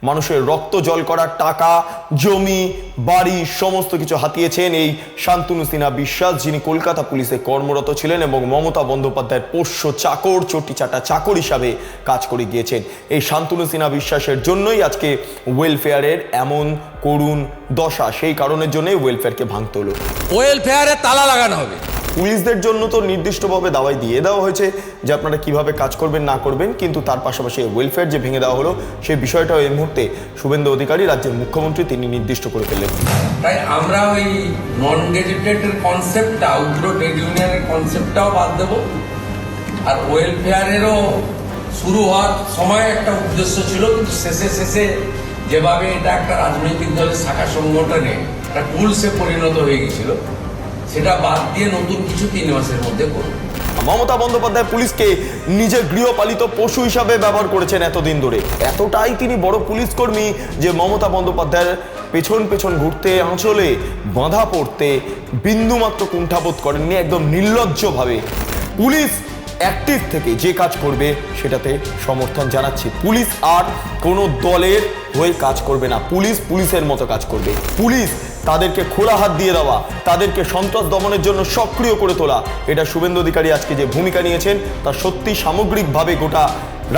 মানুষের রক্ত জল করার টাকা, জমি, বাড়ি সমস্ত কিছু হাতিয়েছেন এই শান্তনু সিনহা বিশ্বাস, যিনি কলকাতা পুলিশে কর্মরত ছিলেন এবং মমতা বন্দ্যোপাধ্যায়ের পোষ্য চাকর, চটিচাটা চাকর হিসাবে কাজ করে গিয়েছেন। এই শান্তনু সিনহা বিশ্বাসের জন্যই আজকে ওয়েলফেয়ারের এমন করুণ দশা। সেই কারণের জন্যই ওয়েলফেয়ারকে ভাঙতে হলো। ওয়েলফেয়ারে তালা লাগানো হবে। পুলিশদের জন্য তো নির্দিষ্টভাবে দাওয়াই দিয়ে দেওয়া হয়েছে যে আপনারা কিভাবে কাজ করবেন না করবেন, কিন্তু তার পাশাপাশি ওয়েলফেয়ার যে ভেঙে দেওয়া হলো সেই বিষয়টাও এই মুহূর্তে শুভেন্দু অধিকারী, রাজ্যের মুখ্যমন্ত্রী, তিনি নির্দিষ্ট করে ফেললেন। তাই আমরা ওই নন গেজেটেডের কনসেপ্টটা, উগ্র ট্রেড ইউনিয়নের কনসেপ্টটাও বাদ দেব। আর ওয়েলফেয়ারেরও শুরু হওয়ার সময় একটা উদ্দেশ্য ছিল, কিন্তু শেষে যেভাবে এটা একটা রাজনৈতিক দলের শাখা সংগঠনে একটা টুলসে পরিণত হয়ে গেছিল, সেটা বাদ দিয়ে নতুন কিছু 3 মাসের মধ্যে করবে। মমতা বন্দ্যোপাধ্যায় পুলিশকে নিজের গৃহপালিত পশু হিসাবে ব্যবহার করেছেন এতদিন ধরে। এতটাই তিনি বড় পুলিশ কর্মী যে মমতা বন্দ্যোপাধ্যায়ের পেছন পেছন ঘুরতে, আঁচলে বাঁধা পড়তে বিন্দুমাত্র কুণ্ঠাবোধ করেননি। একদম নির্লজ্জভাবে পুলিশ অ্যাক্টিভ থেকে যে কাজ করবে সেটাতে সমর্থন জানাচ্ছি। পুলিশ আর কোনো দলের হয়ে কাজ করবে না, পুলিশ পুলিশের মতো কাজ করবে। পুলিশ তাদেরকে খোলা হাত দিয়ে দেওয়া, তাদেরকে সন্ত্রাস দমনের জন্য সক্রিয় করে তোলা, এটা শুভেন্দু অধিকারী আজকে যে ভূমিকা নিয়েছেন তা সত্যি সামগ্রিকভাবে গোটা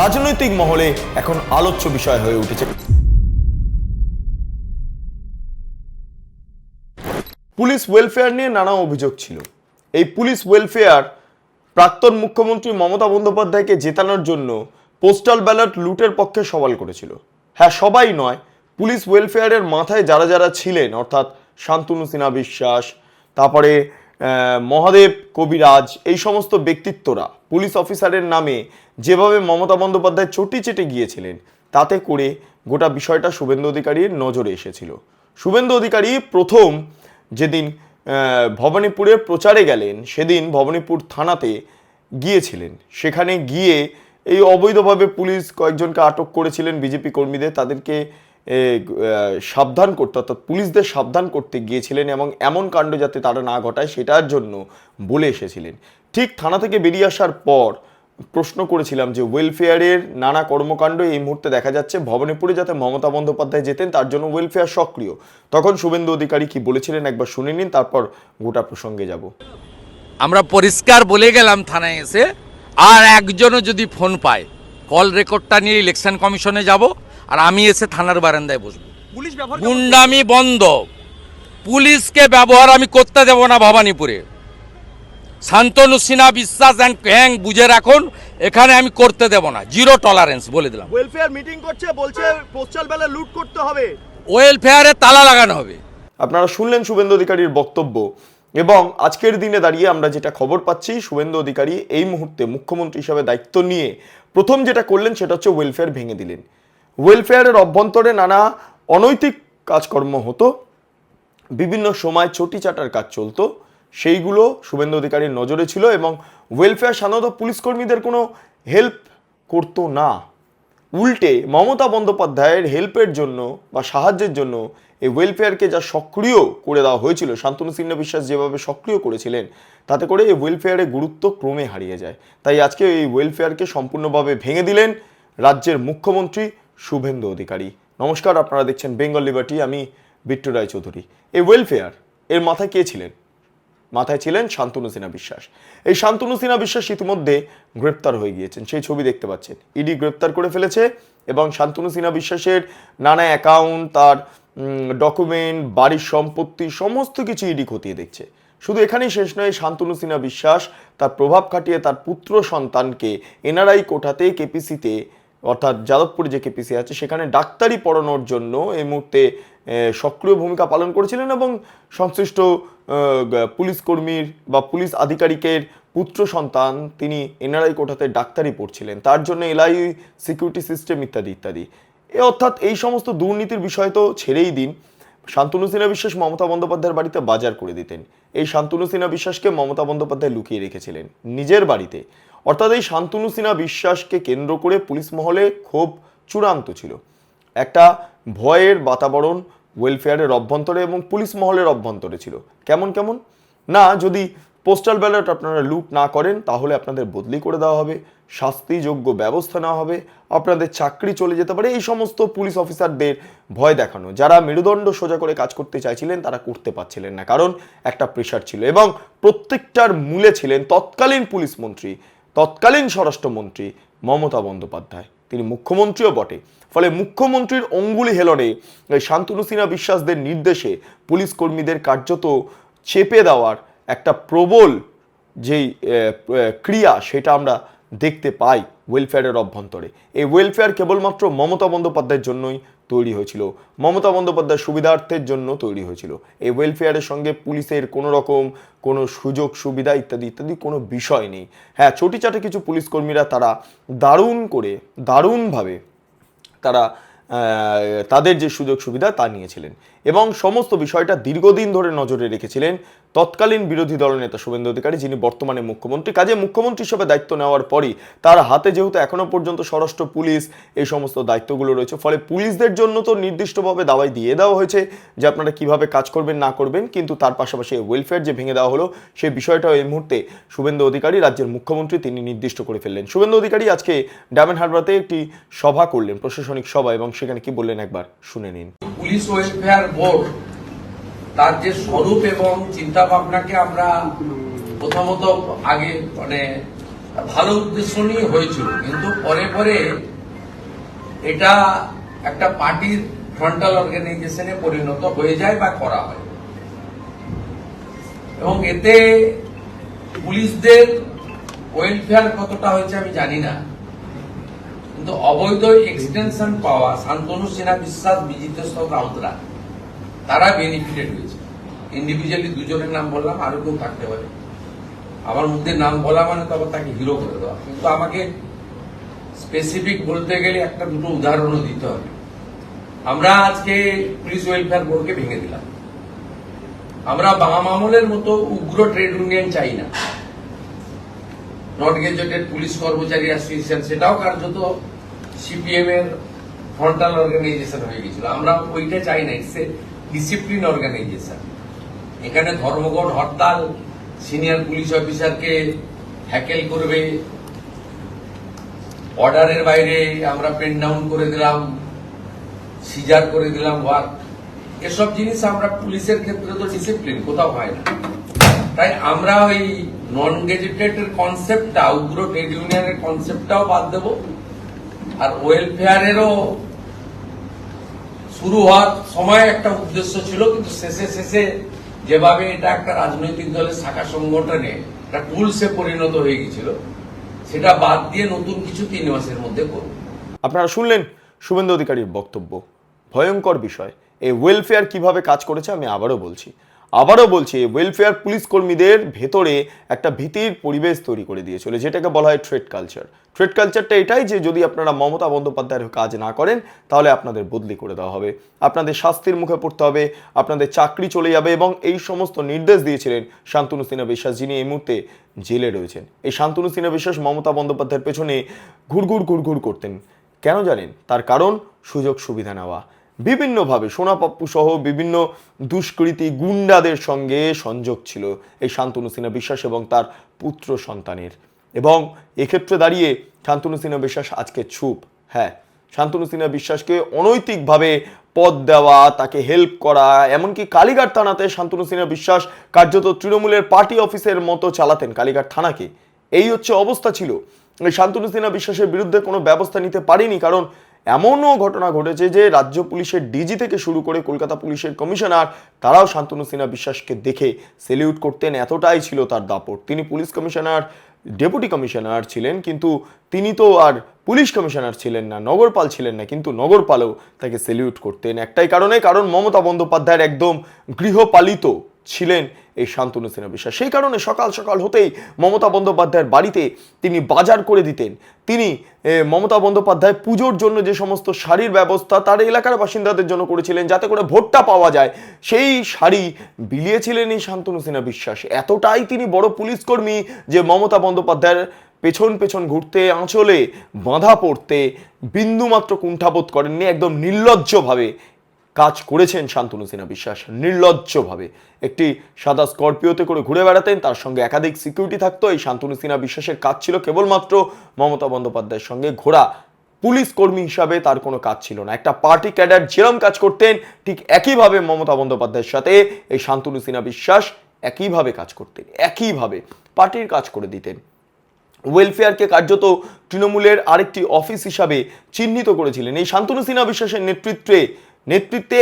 রাজনৈতিক মহলে এখন আলোচ্য বিষয় হয়ে উঠেছে। পুলিশ ওয়েলফেয়ার নিয়ে নানা অভিযোগ ছিল। এই পুলিশ ওয়েলফেয়ার প্রাক্তন মুখ্যমন্ত্রী মমতা বন্দ্যোপাধ্যায়কে জেতানোর জন্য পোস্টাল ব্যালট লুটের পক্ষে সওয়াল করেছিল। হ্যাঁ, সবাই নয়, পুলিশ ওয়েলফেয়ারের মাথায় যারা যারা ছিলেন, অর্থাৎ শান্তনু সিনহা বিশ্বাস, তারপরে মহাদেব কবিরাজ, এই সমস্ত ব্যক্তিত্বরা পুলিশ অফিসারের নামে যেভাবে মমতা বন্দ্যোপাধ্যায় চটি চেটে গিয়েছিলেন, তাতে করে গোটা বিষয়টা শুভেন্দু অধিকারীর নজরে এসেছিল। শুভেন্দু অধিকারী প্রথম যেদিন ভবানীপুরের প্রচারে গেলেন, সেদিন ভবানীপুর থানাতে গিয়েছিলেন। সেখানে গিয়ে এই অবৈধভাবে পুলিশ কয়েকজনকে আটক করেছিলেন, বিজেপি কর্মীদের, তাদেরকে সাবধান করতে, অর্থাৎ পুলিশদের সাবধান করতে গিয়েছিলেন এবং এমন কাণ্ড যাতে তারা না ঘটায় সেটার জন্য বলে এসেছিলেন। ঠিক থানা থেকে বেরিয়ে আসার পর প্রশ্ন করেছিলাম যে ওয়েলফেয়ারের নানা কর্মকাণ্ড এই মুহূর্তে দেখা যাচ্ছে, ভবানীপুরে যাতে মমতা বন্দ্যোপাধ্যায় যেতেন তার জন্য ওয়েলফেয়ার সক্রিয়। তখন শুভেন্দু অধিকারী কি বলেছিলেন একবার শুনে নিন, তারপর গোটা প্রসঙ্গে যাব। আমরা পরিষ্কার বলে গেলাম থানায় এসে, আর একজনও যদি ফোন পায় কল রেকর্ডটা নিয়ে ইলেকশন কমিশনে যাব, আর আমি এসে থানার বারান্দায় বসবো। গুন্ডামি বন্ধ, পুলিশকে ব্যবহার আমি করতে দেব না ভবানীপুরে। শান্তনু সিনহা বিশ্বাস অ্যান্ড গ্যাং বুঝে রাখুন, এখানে আমি করতে দেব না, জিরো টলারেন্স বলে দিলাম। ওয়েলফেয়ার মিটিং করছে, বলছে পোস্টাল ব্যালট লুট করতে হবে, ওয়েলফেয়ারে তালা লাগানো হবে। আপনারা শুনলেন শুভেন্দু অধিকারীর বক্তব্য। এবং আজকের দিনে দাঁড়িয়ে আমরা যেটা খবর পাচ্ছি, শুভেন্দু অধিকারী এই মুহূর্তে মুখ্যমন্ত্রী হিসাবে দায়িত্ব নিয়ে প্রথম যেটা করলেন সেটা হচ্ছে ওয়েলফেয়ার ভেঙে দিলেন। ওয়েলফেয়ারের অভ্যন্তরে নানা অনৈতিক কাজকর্ম হতো, বিভিন্ন সময় চটি চাটার কাজ চলতো, সেইগুলো শুভেন্দু অধিকারীর নজরে ছিল। এবং ওয়েলফেয়ার সাধারণত পুলিশ কর্মীদের কোনো হেল্প করতো না, উল্টে মমতা বন্দ্যোপাধ্যায়ের হেল্পের জন্য বা সাহায্যের জন্য এই ওয়েলফেয়ারকে যা সক্রিয় করে দেওয়া হয়েছিল, শান্তনু সিনহা বিশ্বাস যেভাবে সক্রিয় করেছিলেন, তাতে করে এই ওয়েলফেয়ারের গুরুত্ব ক্রমে হারিয়ে যায়। তাই আজকে এই ওয়েলফেয়ারকে সম্পূর্ণভাবে ভেঙে দিলেন রাজ্যের মুখ্যমন্ত্রী শুভেন্দু অধিকারী। নমস্কার, আপনারা দেখছেন বেঙ্গল লিবার্টি, আমি বিট্টু রায়চৌধুরী। এই ওয়েলফেয়ার এর মাথায় কে ছিলেন? মাথায় ছিলেন শান্তনু সিনহা বিশ্বাস। এই শান্তনু সিনহা বিশ্বাস ইতিমধ্যে গ্রেপ্তার হয়ে গিয়েছেন, সেই ছবি দেখতে পাচ্ছেন। ইডি গ্রেপ্তার করে ফেলেছে এবং শান্তনু সিনহা বিশ্বাসের নানা অ্যাকাউন্ট, তার ডকুমেন্ট, বাড়ির সম্পত্তি সমস্ত কিছু ইডি খতিয়ে দেখছে। শুধু এখানেই শেষ নয়, শান্তনু সিনহা বিশ্বাস তার প্রভাব খাটিয়ে তার পুত্র সন্তানকে এনআরআই কোটাতে, কেপিসিতে, অর্থাৎ যাদবপুরে যে কেপিসি আছে সেখানে ডাক্তারি পড়ানোর জন্য এই মুহূর্তে সক্রিয় ভূমিকা পালন করেছিলেন এবং সংশ্লিষ্ট পুলিশ কর্মীর বা পুলিশ আধিকারিকের পুত্র সন্তান তিনি এনআরআই কোটাতে ডাক্তারি পড়ছিলেন, তার জন্য এলআই সিকিউরিটি সিস্টেম ইত্যাদি ইত্যাদি। অর্থাৎ এই সমস্ত দুর্নীতির বিষয় তো ছেড়েই দিন, শান্তনু সিনহা বিশ্বাস মমতা বন্দ্যোপাধ্যায়ের বাড়িতে বাজার করে দিতেন। এই শান্তনু সিনহা বিশ্বাসকে মমতা বন্দ্যোপাধ্যায় লুকিয়ে রেখেছিলেন নিজের বাড়িতে। অর্থাৎ এই শান্তনু সিনহা বিশ্বাসকে কেন্দ্র করে পুলিশ মহলে ক্ষোভ চূড়ান্ত ছিল। একটা ভয়ের বাতাবরণ ওয়েলফেয়ারের অভ্যন্তরে এবং পুলিশ মহলের অভ্যন্তরে ছিল। কেমন কেমন না, যদি পোস্টাল ব্যালট আপনারা লুট না করেন তাহলে আপনাদের বদলি করে দেওয়া হবে, শাস্তিযোগ্য ব্যবস্থা নেওয়া হবে, আপনাদের চাকরি চলে যেতে পারে। এই সমস্ত পুলিশ অফিসারদের ভয় দেখানো, যারা মেরুদণ্ড সোজা করে কাজ করতে চাইছিলেন তারা করতে পারছিলেন না, কারণ একটা প্রেশার ছিল। এবং প্রত্যেকটার মূলে ছিলেন তৎকালীন পুলিশ মন্ত্রী, তৎকালীন স্বরাষ্ট্রমন্ত্রী মমতা বন্দ্যোপাধ্যায়। তিনি মুখ্যমন্ত্রীও বটে। ফলে মুখ্যমন্ত্রীর অঙ্গুলি হেলনে শান্তনু সিনহা বিশ্বাসদের নির্দেশে পুলিশ কর্মীদের কার্যত চেপে দেওয়ার একটা প্রবল যেই ক্রিয়া সেটা আমরা দেখতে পাই ওয়েলফেয়ারের অভ্যন্তরে। এই ওয়েলফেয়ার কেবলমাত্র মমতা বন্দ্যোপাধ্যায়ের জন্যই তৈরি হয়েছিল, মমতা বন্দ্যোপাধ্যায়ের সুবিধার্থের জন্য তৈরি হয়েছিল। এই ওয়েলফেয়ারের সঙ্গে পুলিশের কোনো রকম কোনো সুযোগ সুবিধা ইত্যাদি ইত্যাদি কোনো বিষয় নেই। হ্যাঁ, চটিচাটে কিছু পুলিশ কর্মীরা তারা দারুণভাবে তারা তাদের যে সুযোগ সুবিধা তা নিয়েছিলেন এবং সমস্ত বিষয়টা দীর্ঘদিন ধরে নজরে রেখেছিলেন তৎকালীন বিরোধী দলনেতা শুভেন্দু অধিকারী, যিনি বর্তমানে মুখ্যমন্ত্রী। কাজে মুখ্যমন্ত্রী হিসেবে দায়িত্ব নেওয়ার পরই তার হাতে যেহেতু এখনো পর্যন্ত স্বরাষ্ট্র পুলিশ এই সমস্ত দায়িত্বগুলো রয়েছে, ফলে পুলিশদের জন্য তো নির্দিষ্টভাবে দাওয়াই দিয়ে দেওয়া হয়েছে যে আপনারা কিভাবে কাজ করবেন না করবেন, কিন্তু তার পাশাপাশি ওয়েলফেয়ার যে ভেঙে দেওয়া হলো সেই বিষয়টাও এই মুহূর্তে শুভেন্দু অধিকারী, রাজ্যের মুখ্যমন্ত্রী, তিনি নির্দিষ্ট করে ফেললেন। শুভেন্দু অধিকারী আজকে ডায়মন্ড হারবারে একটি সভা করলেন, প্রশাসনিক সভা, এবং সেখানে কি বললেন একবার শুনে নিন। পুলিশ ওয়েলফেয়ার বোর্ড তার যে স্বরূপ এবং চিন্তা ভাবনাকে আমরা প্রথমত আগে ভালো উদ্দেশ্য নিয়ে হয়েছিল, কিন্তু পরে পরে এটা একটা পার্টির ফ্রন্টাল অর্গানাইজেশনে পরিণত হয়ে যায় বা করা হয় এবং এতে পুলিশদের ওয়েলফেয়ার কতটা হয়েছে আমি জানি না, কিন্তু অবৈধ এক্সটেনশন পাওয়া শান্তনু সিনহা বিশ্বাস, বিজিত রাউতরা তারা বেনিফিটেড হয়েছে। ইন্ডিভিজুয়ালি দুজনের নাম বললাম, আরো কেউ থাকতে পারে, আমার মধ্যে নাম বলা মানে তো আবার তাকে হিরো করে দেওয়া, কিন্তু আমাকে স্পেসিফিক বলতে গেলে একটা দুটো উদাহরণও দিতে হবে। আমরা আজকে পুলিশ ওয়েলফেয়ার বোর্ডকে ভেঙে দিলাম। আমরা বাম আমলের মতো উগ্র ট্রেড ইউনিয়ন চাই না। নট গেজেটেড পুলিশ কর্মচারী অ্যাসোসিয়েশন সেটাও কার্যত সিপিএম এর ফ্রন্টাল অর্গানাইজেশন হয়ে গেছিল। আমরা ওইটা চাই না, ইটস এ ডিসিপ্লিন অর্গানাইজেশন। এখানে ধর্মঘট, হরতাল, সিনিয়র পুলিশ অফিসারকে হ্যাকেল করবে, অর্ডারের বাইরে আমরা পেন ডাউন করে দিলাম, সিজার করে দিলাম ওয়ার্ক, এসব জিনিস আমরা পুলিশের ক্ষেত্রে তো ডিসিপ্লিন কোথাও হয় না। তাই আমরা ওই নন গেজেটেড কনসেপ্টটা, উগ্র ট্রেড ইউনিয়নের কনসেপ্টটাও বাদ দেব, আর ওয়েলফেয়ারেরও শুরু হওয়ার সময় একটা উদ্দেশ্য ছিল, কিন্তু শেষে যেভাবে এটা একটা রাজনৈতিক দলের শাখা সংগঠনে একটা টুলসে পরিণত হয়ে গেছিল, সেটা বাদ দিয়ে নতুন কিছু 3 মাসের মধ্যে করব। আপনারা শুনলেন শুভেন্দু অধিকারীর বক্তব্য। ভয়ঙ্কর বিষয়। এই ওয়েলফেয়ার কিভাবে কাজ করেছে আমি আবারও বলছি, ওয়েলফেয়ার পুলিশ কর্মীদের ভেতরে একটা ভীতির পরিবেশ তৈরি করে দিয়েছিল, যেটাকে বলা হয় থ্রেট কালচার। থ্রেট কালচারটা এটাই যে যদি আপনারা মমতা বন্দ্যোপাধ্যায়ের কাজ না করেন তাহলে আপনাদের বদলি করে দেওয়া হবে, আপনাদের শাস্তির মুখে পড়তে হবে, আপনাদের চাকরি চলে যাবে। এবং এই সমস্ত নির্দেশ দিয়েছিলেন শান্তনু সিনহা বিশ্বাস, যিনি এই মুহূর্তে জেলে রয়েছেন। এই শান্তনু সিনহা বিশ্বাস মমতা বন্দ্যোপাধ্যায়ের পেছনে ঘুরঘুর করতেন। কেন জানেন? তার কারণ সুযোগ সুবিধা নেওয়া। বিভিন্নভাবে সোনাপাপ্পু সহ বিভিন্ন দুষ্কৃতী গুন্ডাদের সঙ্গে সংযোগ ছিল এই শান্তনু সিনহা বিশ্বাস এবং তার পুত্র সন্তানের। এবং এক্ষেত্রে দাঁড়িয়ে শান্তনু সিনহা বিশ্বাস আজকে চুপ। হ্যাঁ, শান্তনু সিনহা বিশ্বাসকে অনৈতিকভাবে পদ দেওয়া, তাকে হেল্প করা, এমনকি কালীঘাট থানাতে শান্তনু সিনহা বিশ্বাস কার্যত তৃণমূলের পার্টি অফিসের মতো চালাতেন কালীঘাট থানাকে। এই হচ্ছে অবস্থা ছিল। শান্তনু সিনহা বিশ্বাসের বিরুদ্ধে কোনো ব্যবস্থা নিতে পারেনি, কারণ এমনও ঘটনা ঘটেছে যে রাজ্য পুলিশের ডিজি থেকে শুরু করে কলকাতা পুলিশের কমিশনার তারাও শান্তনু সিনহা বিশ্বাসকে দেখে সেলিউট করতেন, এতটাই ছিল তার দাপট। তিনি পুলিশ কমিশনার, ডেপুটি কমিশনার ছিলেন, কিন্তু তিনি তো আর পুলিশ কমিশনার ছিলেন না, নগরপাল ছিলেন না, কিন্তু নগরপালও তাকে সেলিউট করতেন একটাই কারণে, কারণ মমতা বন্দ্যোপাধ্যায়ের একদম গৃহপালিত ছিলেন এই শান্তনু সিনহা বিশ্বাস। সেই কারণে সকাল সকাল হতেই মমতা বন্দ্যোপাধ্যায়ের বাড়িতে তিনি বাজার করে দিতেন। তিনি মমতা বন্দ্যোপাধ্যায় পুজোর জন্য যে সমস্ত শাড়ির ব্যবস্থা তার এলাকার বাসিন্দাদের জন্য করেছিলেন, যাতে করে ভোটটা পাওয়া যায়, সেই শাড়ি বিলিয়েছিলেন এই শান্তনু সিনহা বিশ্বাস। এতটাই তিনি বড় পুলিশ কর্মী যে মমতা বন্দ্যোপাধ্যায়ের পেছন ঘুরতে, আঁচলে বাঁধা পড়তে বিন্দুমাত্র কুণ্ঠাবোধ করেননি। একদম নির্লজ্জভাবে কাজ করেছেন শান্তনু সিনহা বিশ্বাস নির্লজ্জভাবে। একটি সাদা স্করপিওতে করে ঘুরে বেড়াতেন, তার সঙ্গে একাধিক সিকিউরিটি থাকতো। এই শান্তনু সিনহা বিশ্বাসের কাজ ছিল কেবলমাত্র মমতা বন্দ্যোপাধ্যায়ের সঙ্গে ঘোরা। পুলিশ কর্মী হিসাবে তার কোনো কাজ ছিল না। একটা পার্টি ক্যাডার যেরকম কাজ করতেন ঠিক একইভাবে মমতা বন্দ্যোপাধ্যায়ের সাথে এই শান্তনু সিনহা বিশ্বাস একইভাবে কাজ করতেন, একইভাবে পার্টির কাজ করে দিতেন। ওয়েলফেয়ারকে কার্যত তৃণমূলের আরেকটি অফিস হিসাবে চিহ্নিত করেছিলেন। এই শান্তনু সিনহা বিশ্বাসের নেতৃত্বে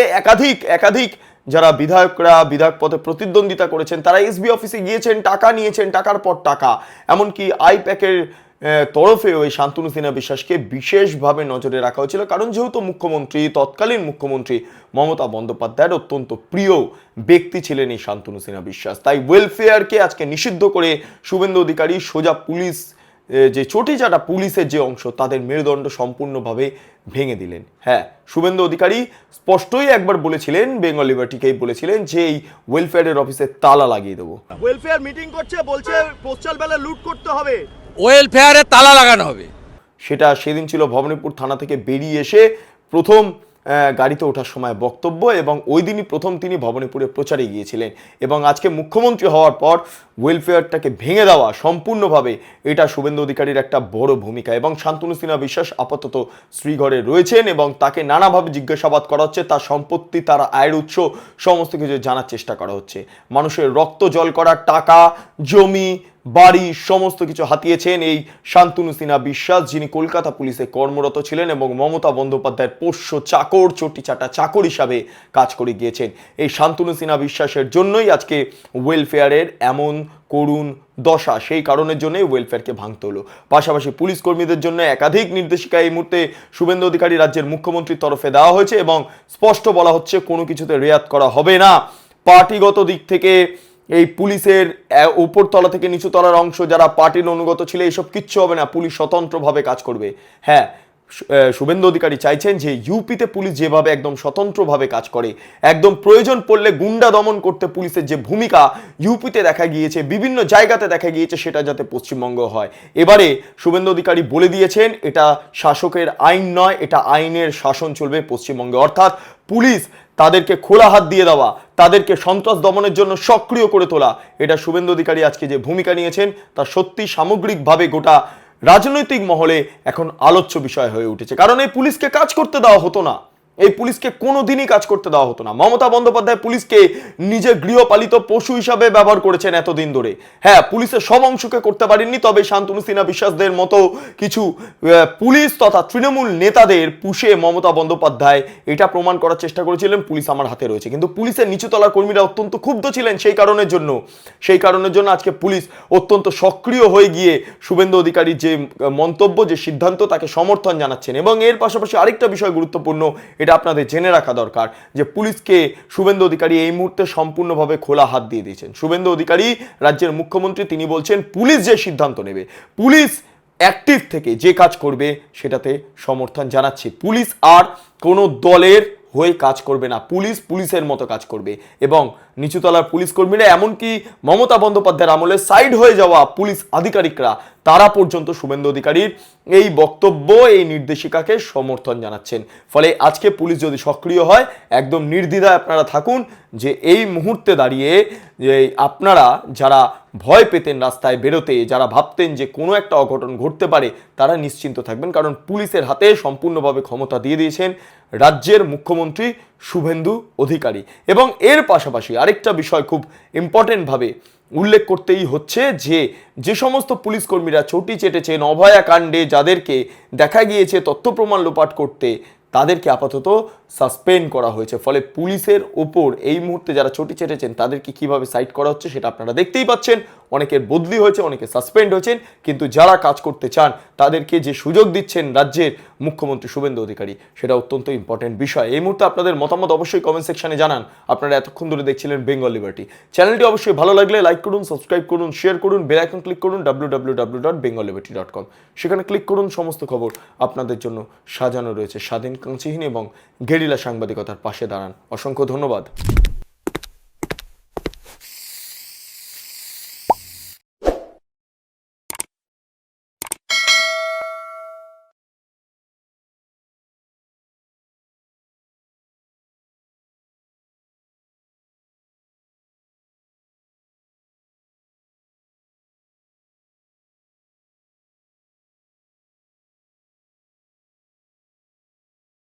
একাধিক যারা বিধায়ক পদে প্রতিদ্বন্দ্বিতা করেছেন তারা এসবি অফিসে গিয়েছেন, টাকা নিয়েছেন, টাকার পর টাকা। এমনকি আইপ্যাকের তরফেও এই শান্তনু সিনহা বিশ্বাসকে বিশেষভাবে নজরে রাখা হয়েছিল, কারণ যেহেতু তৎকালীন মুখ্যমন্ত্রী মমতা বন্দ্যোপাধ্যায়ের অত্যন্ত প্রিয় ব্যক্তি ছিলেন এই শান্তনু সিনহা বিশ্বাস। তাই ওয়েলফেয়ারকে আজকে নিষিদ্ধ করে শুভেন্দু অধিকারী সোজা পুলিশ, যে চটিচাটা পুলিশের যে অংশ, তাদের মেরুদণ্ড সম্পূর্ণভাবে ভেঙে দিলেন। হ্যাঁ, শুভেন্দু অধিকারী স্পষ্টই একবার বলেছিলেন, বেঙ্গল লিবার্টিকেই বলেছিলেন যে এই ওয়েলফেয়ারের অফিসে তালা লাগিয়ে দেবো। ওয়েলফেয়ার মিটিং করছে, বলছে পোস্টাল ব্যালট লুট করতে হবে, ওয়েলফেয়ারে তালা লাগানো হবে। সেটা সেদিন ছিল ভবানীপুর থানা থেকে বেরিয়ে এসে প্রথম গাড়িতে ওঠার সময় বক্তব্য, এবং ওই দিনই প্রথম তিনি ভবানীপুরে প্রচারে গিয়েছিলেন। এবং আজকে মুখ্যমন্ত্রী হওয়ার পর ওয়েলফেয়ারটাকে ভেঙে দেওয়া সম্পূর্ণভাবে, এটা শুভেন্দু অধিকারীর একটা বড় ভূমিকা। এবং শান্তনু সিনহা বিশ্বাস আপাতত শ্রীঘরে রয়েছেন এবং তাকে নানাভাবে জিজ্ঞাসাবাদ করা হচ্ছে, তার সম্পত্তি, তার আয়ের উৎস সমস্ত কিছু জানার চেষ্টা করা হচ্ছে। মানুষের রক্ত জল করার টাকা, জমি, বাড়ি সমস্ত কিছু হাতিয়েছেন এই শান্তনু সিনহা বিশ্বাস, যিনি কলকাতা পুলিশে কর্মরত ছিলেন এবং মমতা বন্দ্যোপাধ্যায়ের পোষ্য চাকর, চটিচাটা চাকর হিসাবে কাজ করে গিয়েছেন। এই শান্তনু সিনহা বিশ্বাসের জন্যই আজকে ওয়েলফেয়ারের এমন করুণ দশা। সেই কারণের জন্যই ওয়েলফেয়ারকে ভাঙতে হলো। পাশাপাশি পুলিশ কর্মীদের জন্য একাধিক নির্দেশিকা এই মুহূর্তে শুভেন্দু অধিকারী রাজ্যের মুখ্যমন্ত্রীর তরফে দেওয়া হয়েছে এবং স্পষ্ট বলা হচ্ছে কোনো কিছুতে রেয়াত করা হবে না। পার্টিগত দিক থেকে এই পুলিশের উপরতলা থেকে নিচুতলার অংশ যারা পার্টির অনুগত ছিল, এইসব কিচ্ছু হবে না, পুলিশ স্বতন্ত্রভাবে কাজ করবে। হ্যাঁ, শুভেন্দু অধিকারী চাইছেন যে ইউপিতে পুলিশ যেভাবে একদম স্বতন্ত্রভাবে কাজ করে, একদম প্রয়োজন পড়লে গুন্ডা দমন করতে পুলিশের যে ভূমিকা ইউপিতে দেখা গিয়েছে, বিভিন্ন জায়গাতে দেখা গিয়েছে, সেটা যাতে পশ্চিমবঙ্গ হয়। এবারে শুভেন্দু অধিকারী বলে দিয়েছেন এটা শাসকের আইন নয়, এটা আইনের শাসন চলবে পশ্চিমবঙ্গে। অর্থাৎ পুলিশ তাদেরকে খোলা হাত দিয়ে দেওয়া, তাদেরকে সন্ত্রাস দমনের জন্য সক্রিয় করে তোলা, এটা শুভেন্দু অধিকারী আজকে যে ভূমিকা নিয়েছেন তা সত্যি সামগ্রিকভাবে গোটা রাজনৈতিক মহলে এখন আলোচ্য বিষয় হয়ে উঠেছে। কারণ এই পুলিশকে কাজ করতে দেওয়া হতো না, এই পুলিশকে কোনোদিনই কাজ করতে দেওয়া হতো না। মমতা বন্দ্যোপাধ্যায় পুলিশকে নিজের গৃহপালিত পশু হিসাবে ব্যবহার করেছেন এতদিন ধরে। হ্যাঁ, পুলিশের সব অংশকে করতে পারেননি, তবে শান্তনু সিনহা বিশ্বাসদের মতো কিছু পুলিশ তথা তৃণমূল নেতাদের পুষে মমতা বন্দ্যোপাধ্যায় এটা প্রমাণ করার চেষ্টা করেছিলেন পুলিশ আমার হাতে রয়েছে। কিন্তু পুলিশের নিচুতলার কর্মীরা অত্যন্ত ক্ষুব্ধ ছিলেন সেই কারণের জন্য আজকে পুলিশ অত্যন্ত সক্রিয় হয়ে গিয়ে শুভেন্দু অধিকারীর যে মন্তব্য, যে সিদ্ধান্ত, তাকে সমর্থন জানাচ্ছেন। এবং এর পাশাপাশি আরেকটা বিষয় গুরুত্বপূর্ণ, এটা আপনাদের জেনে রাখা দরকার, যে পুলিশকে শুভেন্দু অধিকারী এই মুহূর্তে সম্পূর্ণভাবে খোলা হাত দিয়ে দিয়েছেন। শুভেন্দু অধিকারী রাজ্যের মুখ্যমন্ত্রী, তিনি বলছেন পুলিশ যে সিদ্ধান্ত নেবে, পুলিশ অ্যাক্টিভ থেকে যে কাজ করবে সেটাতে সমর্থন জানাচ্ছি। পুলিশ আর কোনো দলের হয়ে কাজ করবে না, পুলিশ পুলিশের মতো কাজ করবে। এবং নিচুতলার পুলিশ কর্মীরা, এমনকি মমতা বন্দ্যোপাধ্যায়ের আমলে সাইড হয়ে যাওয়া পুলিশ আধিকারিকরা, তারা পর্যন্ত শুভেন্দু অধিকারীর এই বক্তব্য, এই নির্দেশিকাকে সমর্থন জানাচ্ছেন। ফলে আজকে পুলিশ যদি সক্রিয় হয়, একদম নির্দ্বিধায় আপনারা থাকুন যে এই মুহূর্তে দাঁড়িয়ে যে আপনারা যারা ভয় পেতেন রাস্তায় বেরোতে, যারা ভাবতেন যে কোনো একটা অঘটন ঘটতে পারে, তারা নিশ্চিন্ত থাকবেন, কারণ পুলিশের হাতে সম্পূর্ণভাবে ক্ষমতা দিয়ে দিয়েছেন রাজ্যের মুখ্যমন্ত্রী শুভেন্দু অধিকারী। এবং এর পাশাপাশি আরেকটা বিষয় খুব ইম্পর্টেন্টভাবে উল্লেখ করতেই হচ্ছে, যে সমস্ত পুলিশ কর্মীরা ছুটি চেটেছেন অভয়া কাণ্ডে, যাদেরকে দেখা গিয়েছে তথ্য প্রমাণ লোপাট করতে, তাদেরকে আপাতত সাসপেন্ড করা হয়েছে। ফলে পুলিশের ওপর এই মুহূর্তে যারা ছুটি চেটেছেন তাদেরকে কিভাবে সাইড করা হচ্ছে সেটা আপনারা দেখতেই পাচ্ছেন। অনেকের বদলি হয়েছে, অনেকে সাসপেন্ড হয়েছেন, কিন্তু যারা কাজ করতে চান তাদেরকে যে সুযোগ দিচ্ছেন রাজ্যের মুখ্যমন্ত্রী শুভেন্দু অধিকারী, সেটা অত্যন্ত ইম্পর্টেন্ট বিষয়। এই মুহূর্তে আপনাদের মতামত অবশ্যই কমেন্ট সেকশনে জানান। আপনারা এতক্ষণ ধরে দেখছিলেন বেঙ্গল লিবার্টি। চ্যানেলটি অবশ্যই ভালো লাগলে লাইক করুন, সাবস্ক্রাইব করুন, শেয়ার করুন, বেল আইকন ক্লিক করুন www.bengalliberty.com। সেখানে ক্লিক করুন, সমস্ত খবর আপনাদের জন্য সাজানো রয়েছে। স্বাধীন, কাঙ্ক্ষীহীন এবং গেরিলা সাংবাদিকতার পাশে দাঁড়ান। অসংখ্য ধন্যবাদ।